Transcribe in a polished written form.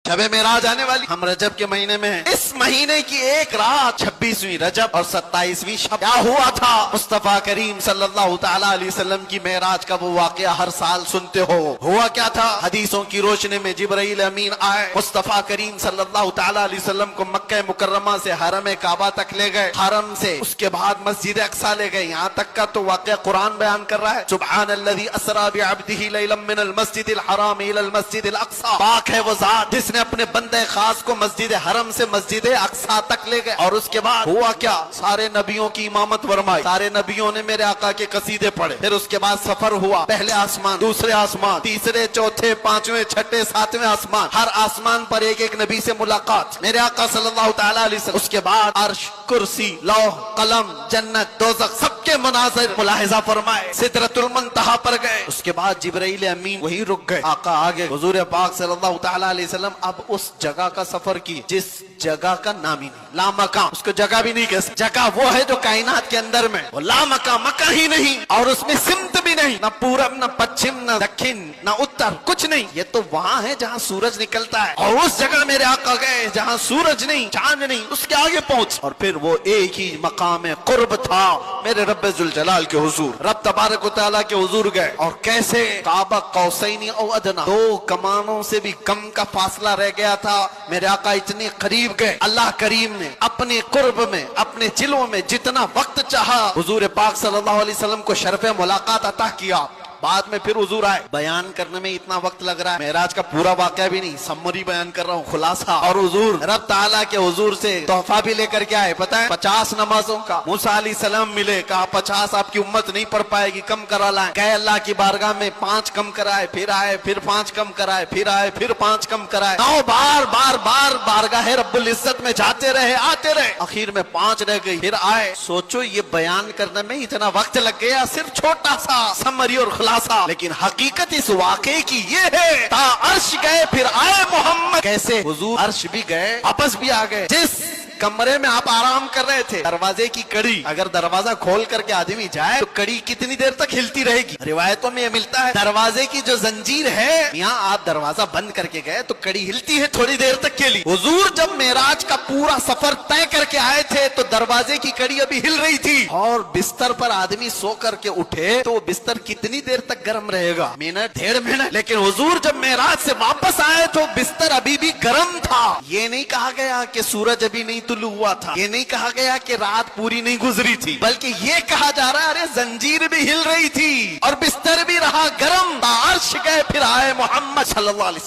शबे मेराज आने वाली, हम रजब के महीने में हैं। इस महीने की एक रात 26वीं रजब और 27वीं शब क्या हुआ था? मुस्तफा करीम सल्लल्लाहु तआला अलैहि वसल्लम की मेराज का वो वाकया हर साल सुनते हो। हुआ क्या था? हदीसों की रोशनी में जिब्राइल अमीन आए, मुस्तफा करीम सल्लल्लाहु तआला अलैहि वसल्लम को मक्का मुकर्रमा से हरम काबा तक ले गए, हरम से उसके बाद मस्जिद अक्सा ले गए। यहाँ तक का तो वाकया कुरान बयान कर रहा है, सुब्हानल्लज़ी अस्रा बिअब्दिही लैलन मिनल मस्जिदिल हराम इलल मस्जिदिल अक्सा। पाक है वो जात जिसने अपने बंदे खास को मस्जिद हरम से मस्जिद अक्सा तक ले गए। और उसके बाद हुआ क्या? सारे नबियों की इमामत फरमाई, सारे नबियों ने मेरे आका के कसीदे पढ़े। फिर उसके बाद सफर हुआ, पहले आसमान, दूसरे आसमान, तीसरे, चौथे, पांचवें, छठे, सातवें आसमान। हर आसमान पर एक एक नबी से मुलाकात, मेरे आका सल्लल्लाहु तआला अलैहि वसल्लम। उसके बाद अर्श, कुर्सी, लौह कलम, जन्नत, दोज़ख, सबके मनाज़िर मुलाहिजा फरमाए। सिदरतुल मुंतहा पर गए। उसके बाद जिब्राइल अमीन वहीं रुक गए, आका आगे। हुजूर पाक सल्लल्लाहु तआला अलैहि वसल्लम अब उस जगह का सफर की जिस जगह का नाम ही नहीं, लामकाम, उसको जगह भी नहीं कह सकते। जगह वो है जो कायनात के अंदर में, वो लामकाम, मक्का ही नहीं, और उसमें सिमत भी नहीं, ना पूरब, ना पश्चिम, ना दक्षिण, ना उत्तर, कुछ नहीं। ये तो वहां है जहां सूरज निकलता है, और उस जगह मेरे आका गए जहां सूरज नहीं, चांद नहीं, उसके आगे पहुंच। और फिर वो एक ही मकाम कुर्ब था मेरे रब्बे जुल जलाल के हुजूर, रब तबारक व तआला के हुजूर गए। और कैसे? काबा कौसैनी औ अदना, 2 कमानों से भी कम का फासला रह गया था। मेरे आका इतने करीब गए, अल्लाह करीम ने अपने कुर्ब में, अपने जिलों में जितना वक्त चाहा हुजूर पाक सल्लल्लाहु अलैहि वसल्लम को शरफ़े मुलाकात अता किया। बाद में फिर हुजूर आए। बयान करने में इतना वक्त लग रहा है, मेराज का पूरा वाकया भी नहीं, समरी बयान कर रहा हूँ, खुलासा। और हुजूर रब ताला के हुजूर से तोहफा भी लेकर के आए, पता है, 50 नमाजों का। मूसा अलैहिस्सलाम मिले, कहा 50 आपकी उम्मत नहीं पढ़ पाएगी, कम करा लाए। गए अल्लाह की बारगाह में, 5 कम कराए, फिर आए, फिर 5 कम कराए, फिर आए, फिर 5 कम कराए। 9 बार बारगाह रब्बुल इज्जत में जाते रहे, आते रहे, आखिर में 5 रह गई, फिर आए। सोचो ये बयान करने में इतना वक्त लग गया, सिर्फ छोटा सा समरी और खुलासा। लेकिन हकीकत इस वाकये की ये है, ता अर्श गए फिर आए मोहम्मद। कैसे? हुजूर अर्श भी गए, वापस भी आ गए। जिस कमरे में आप आराम कर रहे थे, दरवाजे की कड़ी, अगर दरवाजा खोल करके आदमी जाए तो कड़ी कितनी देर तक हिलती रहेगी? रिवायतों में यह मिलता है, दरवाजे की जो जंजीर है, यहाँ आप दरवाजा बंद करके गए तो कड़ी हिलती है थोड़ी देर तक के लिए। हुजूर जब मेराज का पूरा सफर तय करके आए थे तो दरवाजे की कड़ी अभी हिल रही थी, और बिस्तर पर आदमी सो करके उठे तो बिस्तर कितनी देर तक गर्म रहेगा? Minute, 1.5 minute. लेकिन हुजूर जब मेराज से वापस आए तो बिस्तर अभी भी गर्म था। ये नहीं कहा गया कि सूरज अभी नहीं तुलू हुआ था, ये नहीं कहा गया कि रात पूरी नहीं गुजरी थी, बल्कि ये कहा जा रहा है अरे जंजीर भी हिल रही थी और बिस्तर भी रहा गर्म। अर्श गए फिर आए मोहम्मद सल्लल्लाहु अलैहि वसल्लम।